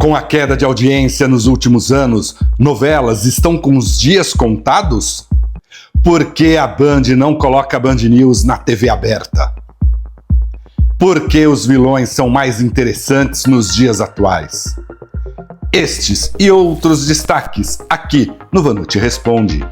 Com a queda de audiência nos últimos anos, novelas estão com os dias contados? Por que a Band não coloca Band News na TV aberta? Por que os vilões são mais interessantes nos dias atuais? Estes e outros destaques aqui no Vanucci Responde.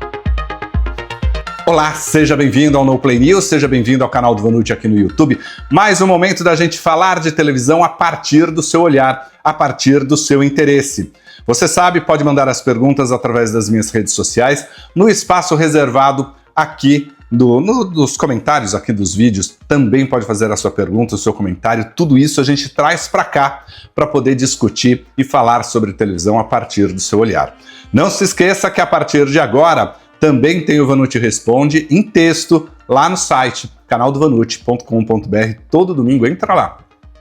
Olá, seja bem-vindo ao No Play News, seja bem-vindo ao canal do Vanucci aqui no YouTube. Mais um momento da gente falar de televisão a partir do seu olhar, a partir do seu interesse. Você sabe, pode mandar as perguntas através das minhas redes sociais, no espaço reservado aqui nos comentários aqui dos vídeos. Também pode fazer a sua pergunta, o seu comentário. Tudo isso a gente traz para cá para poder discutir e falar sobre televisão a partir do seu olhar. Não se esqueça que a partir de agora também tem o Vanucci Responde em texto lá no site canaldovanucci.com.br. Todo domingo entra lá.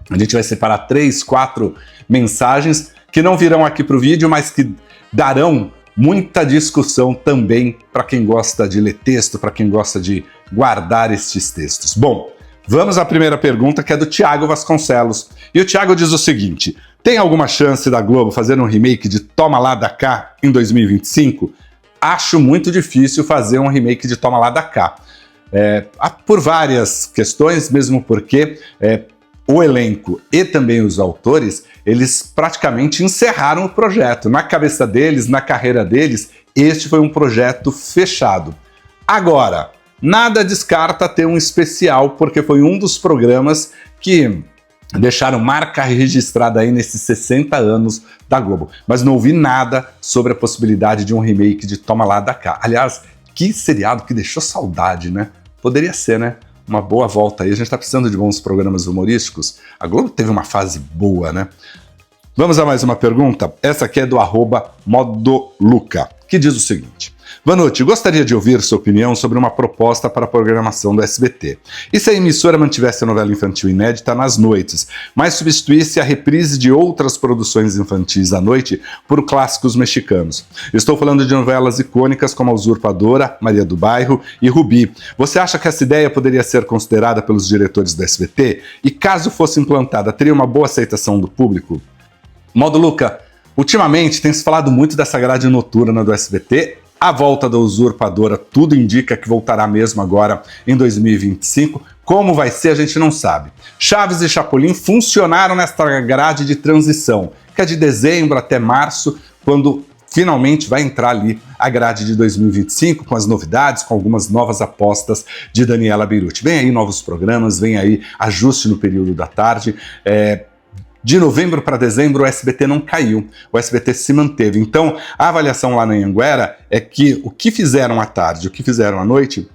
A gente vai separar 3, 4 mensagens que não virão aqui para o vídeo, mas que darão muita discussão também para quem gosta de ler texto, para quem gosta de guardar estes textos. Bom, vamos à primeira pergunta, que é do Thiago Vasconcelos. E o Thiago diz o seguinte: tem alguma chance da Globo fazer um remake de Toma Lá da Cá em 2025? Acho muito difícil fazer um remake de Toma Lá da Cá. Por várias questões, mesmo porque o elenco e também os autores, eles praticamente encerraram o projeto. Na cabeça deles, na carreira deles, este foi um projeto fechado. Agora, nada descarta ter um especial, porque foi um dos programas que deixaram marca registrada aí nesses 60 anos da Globo. Mas não ouvi nada sobre a possibilidade de um remake de Toma Lá da Cá. Aliás, que seriado que deixou saudade, né? Poderia ser, né? Uma boa volta aí. A gente tá precisando de bons programas humorísticos. A Globo teve uma fase boa, né? Vamos a mais uma pergunta? Essa aqui é do @modoluca, que diz o seguinte: Vanucci, gostaria de ouvir sua opinião sobre uma proposta para a programação do SBT. E se a emissora mantivesse a novela infantil inédita nas noites, mas substituísse a reprise de outras produções infantis à noite por clássicos mexicanos? Estou falando de novelas icônicas como A Usurpadora, Maria do Bairro e Rubi. Você acha que essa ideia poderia ser considerada pelos diretores do SBT? E caso fosse implantada, teria uma boa aceitação do público? Moduluca, ultimamente tem se falado muito dessa grade noturna do SBT. A volta da Usurpadora, tudo indica que voltará mesmo agora em 2025. Como vai ser, a gente não sabe. Chaves e Chapolin funcionaram nesta grade de transição, que é de dezembro até março, quando finalmente vai entrar ali a grade de 2025, com as novidades, com algumas novas apostas de Daniela Beirute. Vem aí novos programas, vem aí ajuste no período da tarde. De novembro para dezembro, o SBT não caiu, o SBT se manteve. Então, a avaliação lá na Anhanguera é que o que fizeram à tarde, o que fizeram à noite,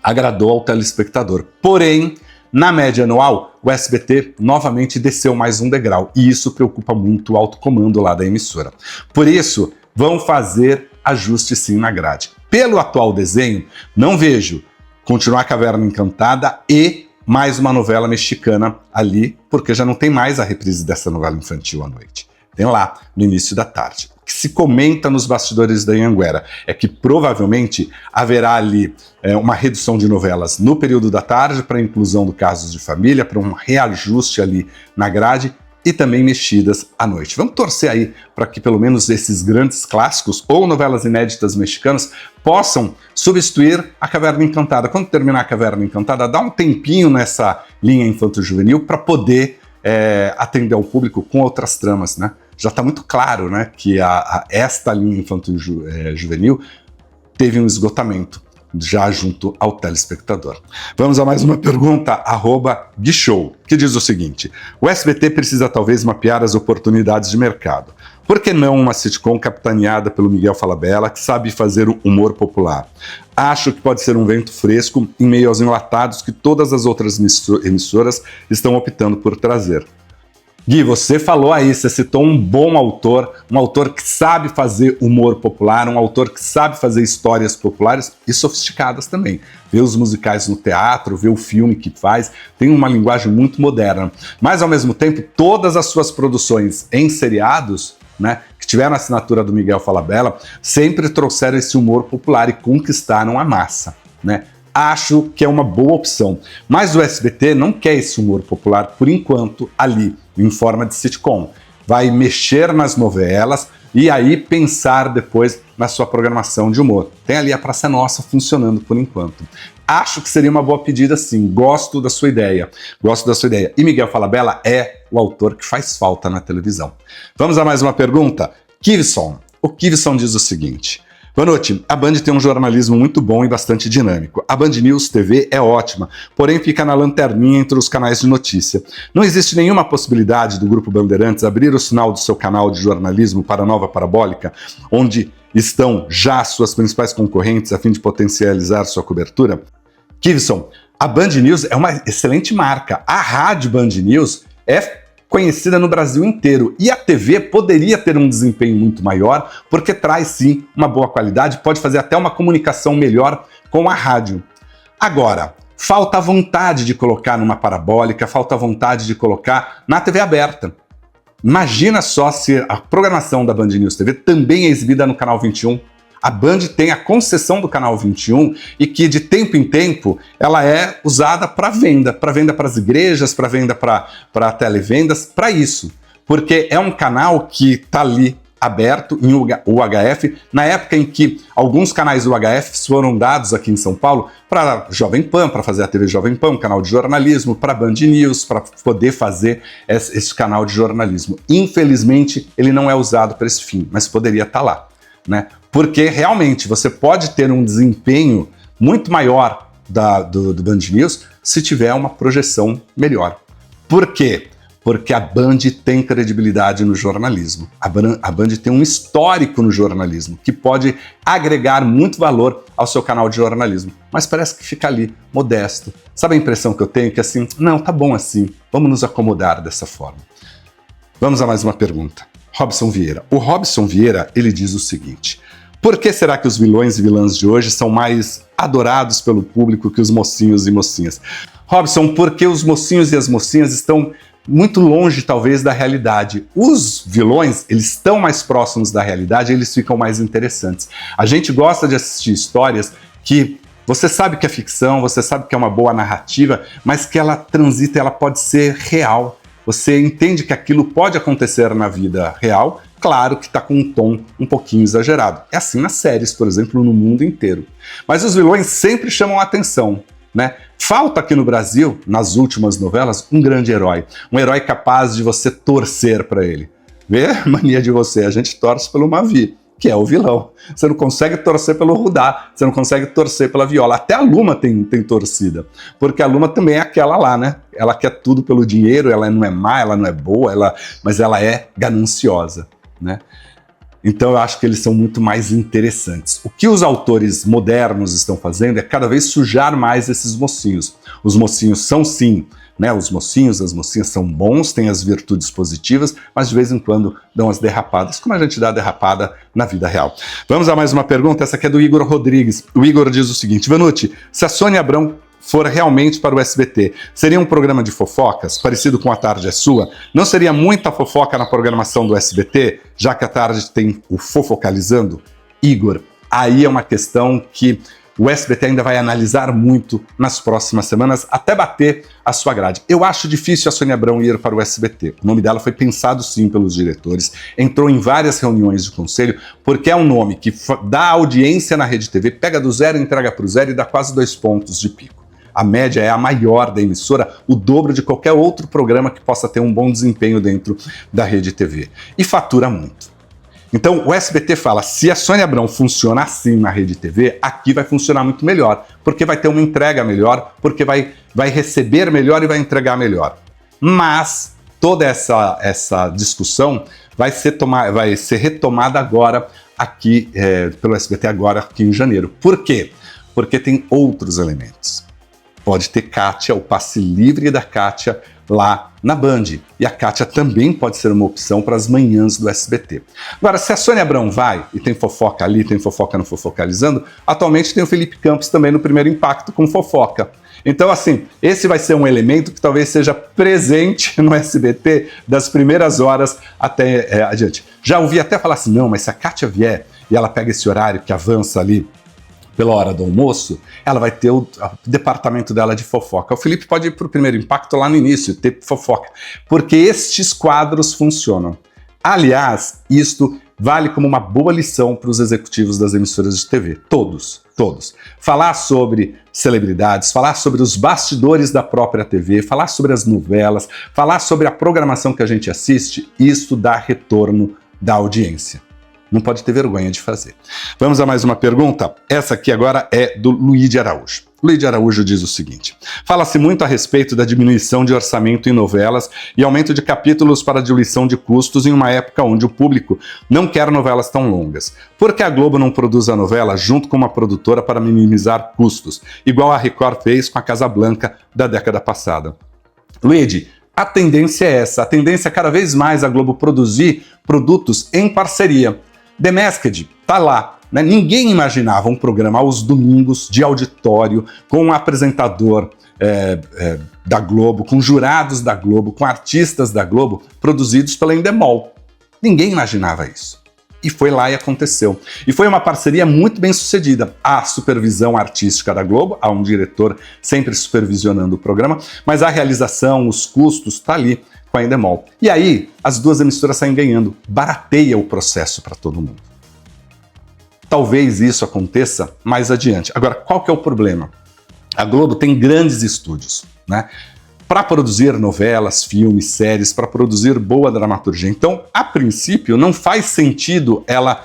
agradou ao telespectador. Porém, na média anual, o SBT novamente desceu mais um degrau, e isso preocupa muito o alto comando lá da emissora. Por isso, vão fazer ajuste sim na grade. Pelo atual desenho, não vejo continuar Caverna Encantada e mais uma novela mexicana ali, porque já não tem mais a reprise dessa novela infantil à noite. Tem lá, no início da tarde. O que se comenta nos bastidores da Anhanguera é que provavelmente haverá ali uma redução de novelas no período da tarde para a inclusão do Casos de Família, para um reajuste ali na grade, e também mexidas à noite. Vamos torcer aí para que pelo menos esses grandes clássicos ou novelas inéditas mexicanas possam substituir a Caverna Encantada. Quando terminar a Caverna Encantada, dá um tempinho nessa linha infanto-juvenil para poder atender ao público com outras tramas, né? Já está muito claro, né, que esta linha infanto-juvenil teve um esgotamento já junto ao telespectador. Vamos a mais uma pergunta, @guishow, que diz o seguinte: o SBT precisa talvez mapear as oportunidades de mercado. Por que não uma sitcom capitaneada pelo Miguel Falabella, que sabe fazer o humor popular? Acho que pode ser um vento fresco em meio aos enlatados que todas as outras emissoras estão optando por trazer. Gui, você falou aí, você citou um bom autor, um autor que sabe fazer humor popular, um autor que sabe fazer histórias populares e sofisticadas também. Vê os musicais no teatro, vê o filme que faz, tem uma linguagem muito moderna. Mas, ao mesmo tempo, todas as suas produções em seriados, né, que tiveram a assinatura do Miguel Falabella, sempre trouxeram esse humor popular e conquistaram a massa, né? Acho que é uma boa opção. Mas o SBT não quer esse humor popular, por enquanto, ali, em forma de sitcom. vai mexer nas novelas e aí pensar depois na sua programação de humor. Tem ali a Praça é Nossa funcionando por enquanto. Acho que seria uma boa pedida, sim. Gosto da sua ideia. Gosto da sua ideia. E Miguel Falabella é o autor que faz falta na televisão. Vamos a mais uma pergunta? Kivson. O Kivson diz o seguinte: boa noite, a Band tem um jornalismo muito bom e bastante dinâmico. A Band News TV é ótima, porém fica na lanterninha entre os canais de notícia. Não existe nenhuma possibilidade do Grupo Bandeirantes abrir o sinal do seu canal de jornalismo para a nova parabólica, onde estão já suas principais concorrentes a fim de potencializar sua cobertura? Kivson, a Band News é uma excelente marca. A rádio Band News é conhecida no Brasil inteiro. E a TV poderia ter um desempenho muito maior, porque traz sim uma boa qualidade, pode fazer até uma comunicação melhor com a rádio. Agora, falta vontade de colocar numa parabólica, falta vontade de colocar na TV aberta. Imagina só se a programação da Band News TV também é exibida no Canal 21. A Band tem a concessão do Canal 21 e que de tempo em tempo ela é usada para venda para as igrejas, para venda para televendas, para isso. Porque é um canal que está ali aberto em UHF, na época em que alguns canais UHF foram dados aqui em São Paulo para Jovem Pan, para fazer a TV Jovem Pan, um canal de jornalismo, para Band News, para poder fazer esse canal de jornalismo. Infelizmente, ele não é usado para esse fim, mas poderia estar lá, né? Porque realmente você pode ter um desempenho muito maior do Band News se tiver uma projeção melhor. Por quê? Porque a Band tem credibilidade no jornalismo. A Band tem um histórico no jornalismo que pode agregar muito valor ao seu canal de jornalismo. Mas parece que fica ali, modesto. Sabe a impressão que eu tenho? Que assim, não, tá bom assim, vamos nos acomodar dessa forma. Vamos a mais uma pergunta. Robson Vieira. O Robson Vieira, ele diz o seguinte: por que será que os vilões e vilãs de hoje são mais adorados pelo público que os mocinhos e mocinhas? Robson, porque os mocinhos e as mocinhas estão muito longe, talvez, da realidade. Os vilões, eles estão mais próximos da realidade, eles ficam mais interessantes. A gente gosta de assistir histórias que você sabe que é ficção, você sabe que é uma boa narrativa, mas que ela transita, ela pode ser real. Você entende que aquilo pode acontecer na vida real, claro que está com um tom um pouquinho exagerado. É assim nas séries, por exemplo, no mundo inteiro. Mas os vilões sempre chamam a atenção, né? Falta aqui no Brasil, nas últimas novelas, um grande herói. Um herói capaz de você torcer para ele. Vê a mania de você, a gente torce pelo Mavi, que é o vilão. Você não consegue torcer pelo Rudá, você não consegue torcer pela Viola. Até a Luma tem torcida, porque a Luma também é aquela lá, né? Ela quer tudo pelo dinheiro, ela não é má, ela não é boa, mas ela é gananciosa, né? Então eu acho que eles são muito mais interessantes. O que os autores modernos estão fazendo é cada vez sujar mais esses mocinhos. Os mocinhos são sim, né? Os mocinhos, as mocinhas são bons, têm as virtudes positivas, mas de vez em quando dão as derrapadas, como a gente dá a derrapada na vida real. Vamos a mais uma pergunta, essa aqui é do Igor Rodrigues. O Igor diz o seguinte: Vanucci, se a Sônia Abrão for realmente para o SBT, seria um programa de fofocas, parecido com A Tarde é Sua? Não seria muita fofoca na programação do SBT, já que a tarde tem o Fofocalizando? Igor, aí é uma questão que o SBT ainda vai analisar muito nas próximas semanas, até bater a sua grade. Eu acho difícil a Sônia Abrão ir para o SBT. O nome dela foi pensado sim pelos diretores, entrou em várias reuniões de conselho, porque é um nome que dá audiência na Rede TV, pega do zero, entrega para o zero e dá quase 2 pontos de pico. A média é a maior da emissora, o dobro de qualquer outro programa que possa ter um bom desempenho dentro da Rede TV. E fatura muito. Então o SBT fala, se a Sônia Abrão funciona assim na Rede TV, aqui vai funcionar muito melhor, porque vai ter uma entrega melhor, porque vai receber melhor e vai entregar melhor. Mas toda essa discussão vai ser retomada agora aqui pelo SBT agora aqui em janeiro. Por quê? Porque tem outros elementos. Pode ter Kátia, o passe livre da Kátia lá na Band. E a Kátia também pode ser uma opção para as manhãs do SBT. Agora, se a Sônia Abrão vai, e tem fofoca ali, tem fofoca no Fofocalizando, atualmente tem o Felipe Campos também no Primeiro Impacto com fofoca. Então, assim, esse vai ser um elemento que talvez seja presente no SBT das primeiras horas até adiante. Já ouvi até falar assim, não, mas se a Kátia vier e ela pega esse horário que avança ali pela hora do almoço, ela vai ter o departamento dela de fofoca. O Felipe pode ir para o Primeiro Impacto lá no início, ter fofoca, porque estes quadros funcionam. Aliás, isto vale como uma boa lição para os executivos das emissoras de TV. Todos. Falar sobre celebridades, falar sobre os bastidores da própria TV, falar sobre as novelas, falar sobre a programação que a gente assiste, isso dá retorno da audiência. Não pode ter vergonha de fazer. Vamos a mais uma pergunta? Essa aqui agora é do Luiz de Araújo. Luiz de Araújo diz o seguinte: fala-se muito a respeito da diminuição de orçamento em novelas e aumento de capítulos para diluição de custos em uma época onde o público não quer novelas tão longas. Por que a Globo não produz a novela junto com uma produtora para minimizar custos, igual a Record fez com a Casa Blanca da década passada? Luiz, a tendência é essa. A tendência é cada vez mais a Globo produzir produtos em parceria. The Masked tá lá, né? Ninguém imaginava um programa aos domingos de auditório com um apresentador da Globo, com jurados da Globo, com artistas da Globo, produzidos pela Endemol. Ninguém imaginava isso. E foi lá e aconteceu. E foi uma parceria muito bem sucedida. A supervisão artística da Globo, há um diretor sempre supervisionando o programa, mas a realização, os custos, tá ali com a Endemol. E aí, as duas emissoras saem ganhando. Barateia o processo para todo mundo. Talvez isso aconteça mais adiante. Agora, qual que é o problema? A Globo tem grandes estúdios, né? Para produzir novelas, filmes, séries, para produzir boa dramaturgia. Então, a princípio, não faz sentido ela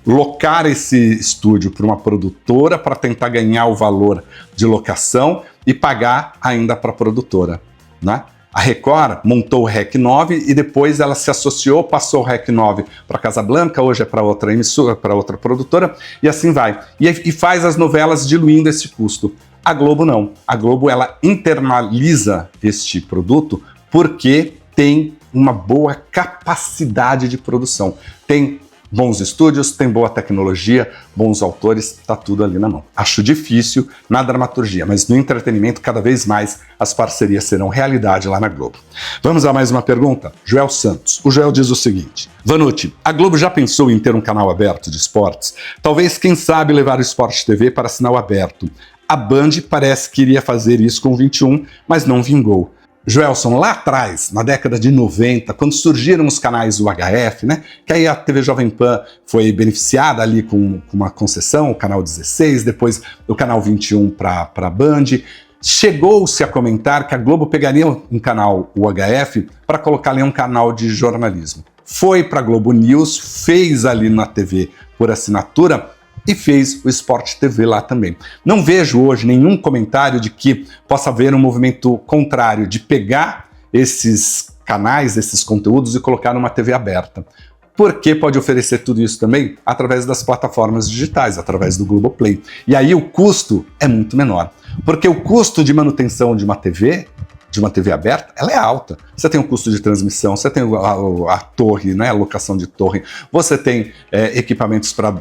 locar esse estúdio para uma produtora para tentar ganhar o valor de locação e pagar ainda para a produtora, né? A Record montou o REC 9 e depois ela se associou, passou o REC 9 para a Casa Blanca, hoje é para outra emissora, para outra produtora, e assim vai. E faz as novelas diluindo esse custo. A Globo não. A Globo ela internaliza este produto porque tem uma boa capacidade de produção. Tem bons estúdios, tem boa tecnologia, bons autores, tá tudo ali na mão. Acho difícil na dramaturgia, mas no entretenimento cada vez mais as parcerias serão realidade lá na Globo. Vamos a mais uma pergunta? Joel Santos. O Joel diz o seguinte: Vanucci, a Globo já pensou em ter um canal aberto de esportes? Talvez, quem sabe, levar o Sport TV para sinal aberto. A Band parece que iria fazer isso com o 21, mas não vingou. Joelson, lá atrás, na década de 90, quando surgiram os canais UHF, né, que aí a TV Jovem Pan foi beneficiada ali com uma concessão, o canal 16, depois o canal 21 para a Band, chegou-se a comentar que a Globo pegaria um canal UHF para colocar ali um canal de jornalismo. Foi para a Globo News, fez ali na TV por assinatura, e fez o Sport TV lá também. Não vejo hoje nenhum comentário de que possa haver um movimento contrário, de pegar esses canais, esses conteúdos e colocar numa TV aberta. Porque pode oferecer tudo isso também através das plataformas digitais, através do Globoplay. E aí o custo é muito menor. Porque o custo de manutenção de uma TV aberta, ela é alta. Você tem o custo de transmissão, você tem a torre, né, a locação de torre, você tem equipamentos para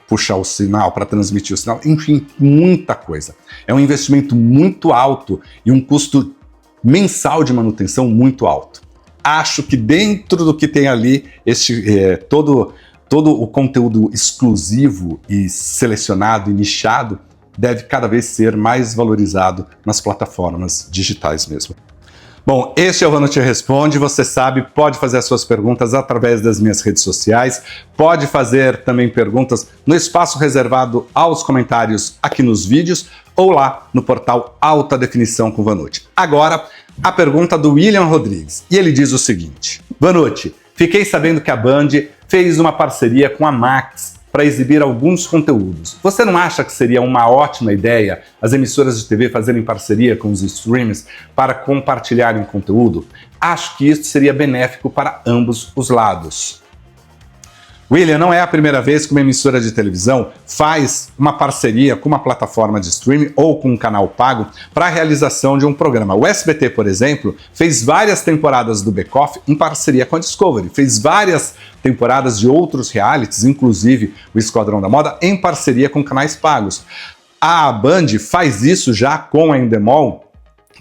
puxar o sinal, para transmitir o sinal, enfim, muita coisa. É um investimento muito alto e um custo mensal de manutenção muito alto. Acho que dentro do que tem ali, todo o conteúdo exclusivo e selecionado e nichado deve cada vez ser mais valorizado nas plataformas digitais mesmo. Bom, este é o Vanucci Responde. Você sabe, pode fazer as suas perguntas através das minhas redes sociais, pode fazer também perguntas no espaço reservado aos comentários aqui nos vídeos ou lá no portal Alta Definição com Vanucci. Agora, a pergunta do William Rodrigues, e ele diz o seguinte: Vanucci, fiquei sabendo que a Band fez uma parceria com a Max para exibir alguns conteúdos. Você não acha que seria uma ótima ideia as emissoras de TV fazerem parceria com os streamers para compartilharem conteúdo? Acho que isso seria benéfico para ambos os lados. William, não é a primeira vez que uma emissora de televisão faz uma parceria com uma plataforma de streaming ou com um canal pago para a realização de um programa. O SBT, por exemplo, fez várias temporadas do Bake Off em parceria com a Discovery, fez várias temporadas de outros realities, inclusive o Esquadrão da Moda, em parceria com canais pagos. A Band faz isso já com a Endemol,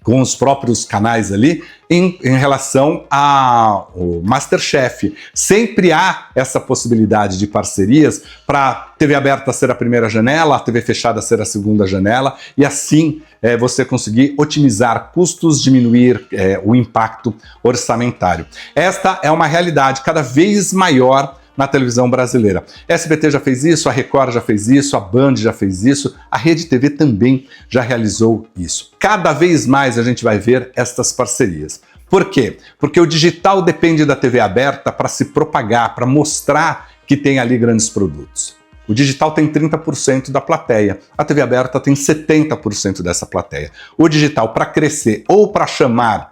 com os próprios canais ali em relação ao MasterChef. Sempre há essa possibilidade de parcerias para a TV aberta ser a primeira janela, a TV fechada ser a segunda janela, e assim você conseguir otimizar custos, diminuir o impacto orçamentário. Esta é uma realidade cada vez maior na televisão brasileira. A SBT já fez isso, a Record já fez isso, a Band já fez isso, a Rede TV também já realizou isso. Cada vez mais a gente vai ver estas parcerias. Por quê? Porque o digital depende da TV aberta para se propagar, para mostrar que tem ali grandes produtos. O digital tem 30% da plateia, a TV aberta tem 70% dessa plateia. O digital, para crescer ou para chamar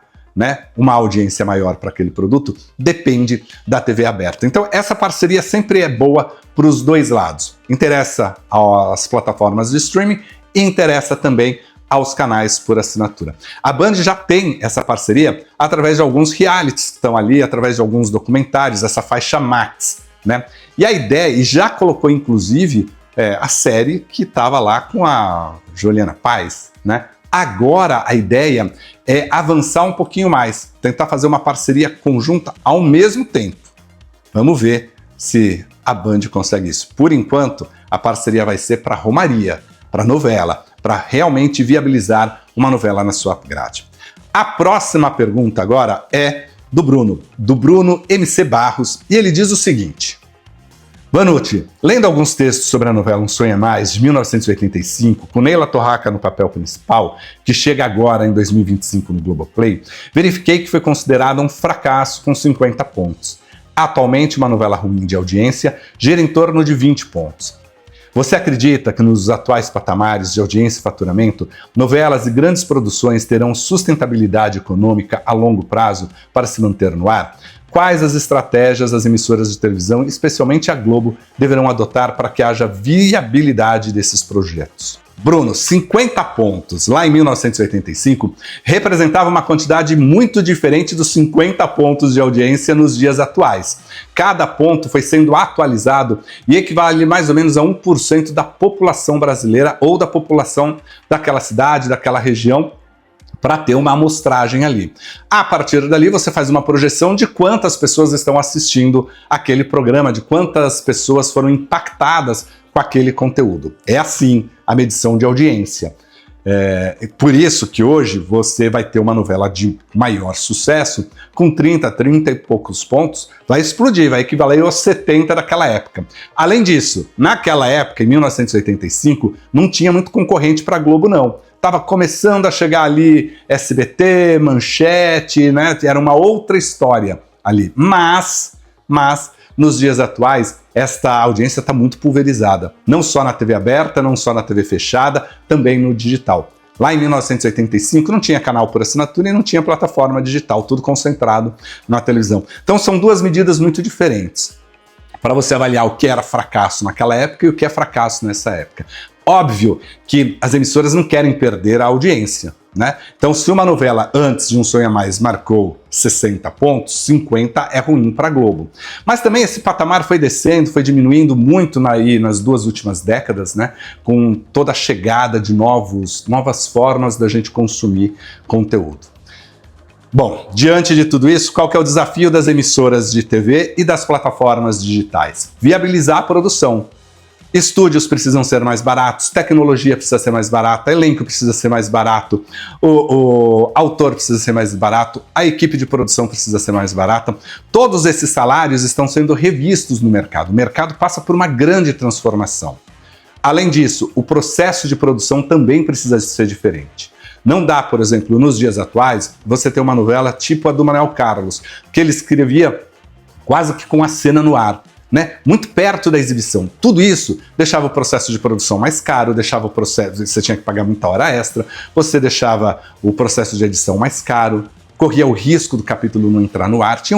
uma audiência maior para aquele produto, depende da TV aberta. Então essa parceria sempre é boa para os dois lados. Interessa às plataformas de streaming e interessa também aos canais por assinatura. A Band já tem essa parceria através de alguns realities que estão ali, através de alguns documentários, essa faixa Max, E a ideia, e já colocou inclusive a série que estava lá com a Juliana Paes, Agora a ideia é avançar um pouquinho mais, tentar fazer uma parceria conjunta ao mesmo tempo. Vamos ver se a Band consegue isso. Por enquanto, a parceria vai ser para Romaria, para novela, para realmente viabilizar uma novela na sua grade. A próxima pergunta agora é do Bruno MC Barros, e ele diz o seguinte: Vanucci, lendo alguns textos sobre a novela Um Sonho a Mais, de 1985, com Neila Torraca no papel principal, que chega agora em 2025 no Globoplay, verifiquei que foi considerada um fracasso com 50 pontos. Atualmente, uma novela ruim de audiência gira em torno de 20 pontos. Você acredita que nos atuais patamares de audiência e faturamento, novelas e grandes produções terão sustentabilidade econômica a longo prazo para se manter no ar? Quais as estratégias as emissoras de televisão, especialmente a Globo, deverão adotar para que haja viabilidade desses projetos? Bruno, 50 pontos lá em 1985 representava uma quantidade muito diferente dos 50 pontos de audiência nos dias atuais. Cada ponto foi sendo atualizado e equivale mais ou menos a 1% da população brasileira ou da população daquela cidade, daquela região, para ter uma amostragem ali. A partir dali você faz uma projeção de quantas pessoas estão assistindo aquele programa, de quantas pessoas foram impactadas com aquele conteúdo. É assim a medição de audiência. Por isso que hoje você vai ter uma novela de maior sucesso, com 30 e poucos pontos, vai explodir, vai equivaler aos 70 daquela época. Além disso, naquela época, em 1985, não tinha muito concorrente para a Globo, não. Estava começando a chegar ali SBT, Manchete, Era uma outra história ali. Mas, nos dias atuais, esta audiência está muito pulverizada. Não só na TV aberta, não só na TV fechada, também no digital. Lá em 1985 não tinha canal por assinatura e não tinha plataforma digital, tudo concentrado na televisão. Então são duas medidas muito diferentes para você avaliar o que era fracasso naquela época e o que é fracasso nessa época. Óbvio que as emissoras não querem perder a audiência, Então, se uma novela antes de Um Sonho a Mais marcou 60 pontos, 50 é ruim para a Globo. Mas também esse patamar foi descendo, foi diminuindo muito nas duas últimas décadas, Com toda a chegada de novas formas da gente consumir conteúdo. Bom, diante de tudo isso, qual que é o desafio das emissoras de TV e das plataformas digitais? Viabilizar a produção. Estúdios precisam ser mais baratos, tecnologia precisa ser mais barata, elenco precisa ser mais barato, o autor precisa ser mais barato, a equipe de produção precisa ser mais barata. Todos esses salários estão sendo revistos no mercado. O mercado passa por uma grande transformação. Além disso, o processo de produção também precisa ser diferente. Não dá, por exemplo, nos dias atuais, você ter uma novela tipo a do Manuel Carlos, que ele escrevia quase que com a cena no ar. Muito perto da exibição. Tudo isso deixava o processo de produção mais caro, deixava o processo, você tinha que pagar muita hora extra, você deixava o processo de edição mais caro, corria o risco do capítulo não entrar no ar, tinha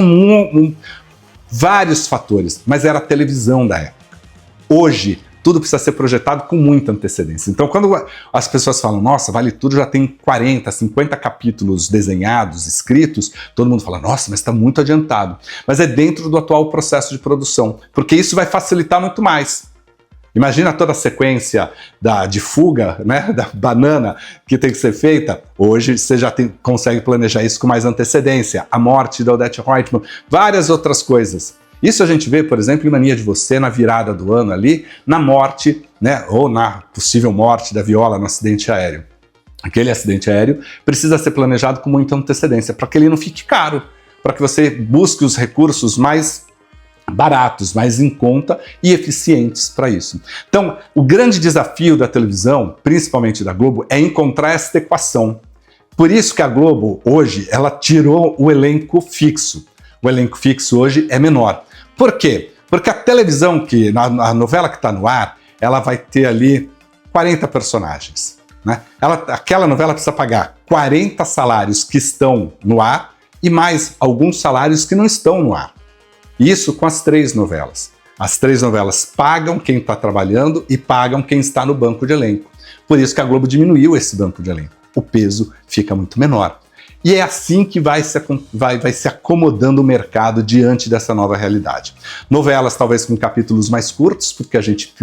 vários fatores, mas era a televisão da época. Hoje, tudo precisa ser projetado com muita antecedência. Então, quando as pessoas falam, nossa, Vale Tudo já tem 40, 50 capítulos desenhados, escritos, todo mundo fala, nossa, mas está muito adiantado. Mas é dentro do atual processo de produção, porque isso vai facilitar muito mais. Imagina toda a sequência de fuga, né, da banana que tem que ser feita. Hoje você já consegue planejar isso com mais antecedência. A morte da Odete Roitman, várias outras coisas. Isso a gente vê, por exemplo, em Mania de Você, na virada do ano ali, na morte, né, ou na possível morte da Viola no acidente aéreo. Aquele acidente aéreo precisa ser planejado com muita antecedência, para que ele não fique caro, para que você busque os recursos mais baratos, mais em conta e eficientes para isso. Então, o grande desafio da televisão, principalmente da Globo, é encontrar esta equação. Por isso que a Globo, hoje, ela tirou o elenco fixo. O elenco fixo hoje é menor. Por quê? Porque a televisão, a novela que está no ar, ela vai ter ali 40 personagens, né? Aquela novela precisa pagar 40 salários que estão no ar e mais alguns salários que não estão no ar. Isso com as 3 novelas. As 3 novelas pagam quem está trabalhando e pagam quem está no banco de elenco. Por isso que a Globo diminuiu esse banco de elenco. O peso fica muito menor. E é assim que vai se acomodando o mercado diante dessa nova realidade. Novelas talvez com capítulos mais curtos, porque a gente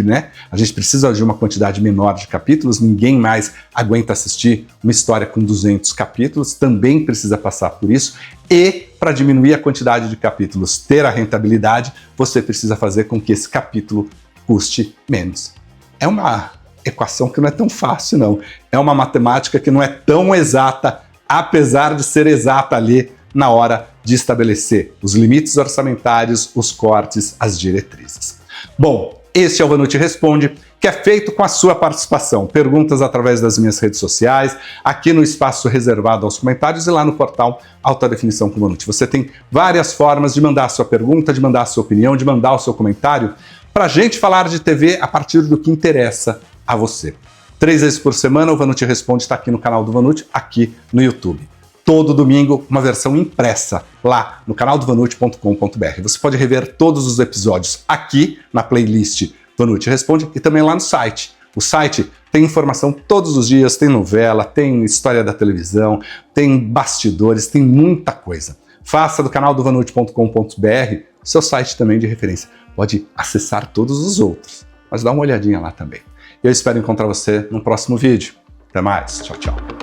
precisa de uma quantidade menor de capítulos, ninguém mais aguenta assistir uma história com 200 capítulos, também precisa passar por isso. E para diminuir a quantidade de capítulos, ter a rentabilidade, você precisa fazer com que esse capítulo custe menos. É uma equação que não é tão fácil, não. É uma matemática que não é tão exata, apesar de ser exata ali na hora de estabelecer os limites orçamentários, os cortes, as diretrizes. Bom, esse é o Vanucci Responde, que é feito com a sua participação. Perguntas através das minhas redes sociais, aqui no espaço reservado aos comentários e lá no portal Alta Definição com Vanucci. Você tem várias formas de mandar a sua pergunta, de mandar a sua opinião, de mandar o seu comentário, para a gente falar de TV a partir do que interessa a você. 3 vezes por semana o Vanucci Responde está aqui no canal do Vanucci, aqui no YouTube. Todo domingo, uma versão impressa lá no canaldovanucci.com.br. Você pode rever todos os episódios aqui na playlist Vanucci Responde e também lá no site. O site tem informação todos os dias, tem novela, tem história da televisão, tem bastidores, tem muita coisa. Faça do canaldovanucci.com.br seu site também de referência. Pode acessar todos os outros, mas dá uma olhadinha lá também. Eu espero encontrar você no próximo vídeo. Até mais. Tchau, tchau.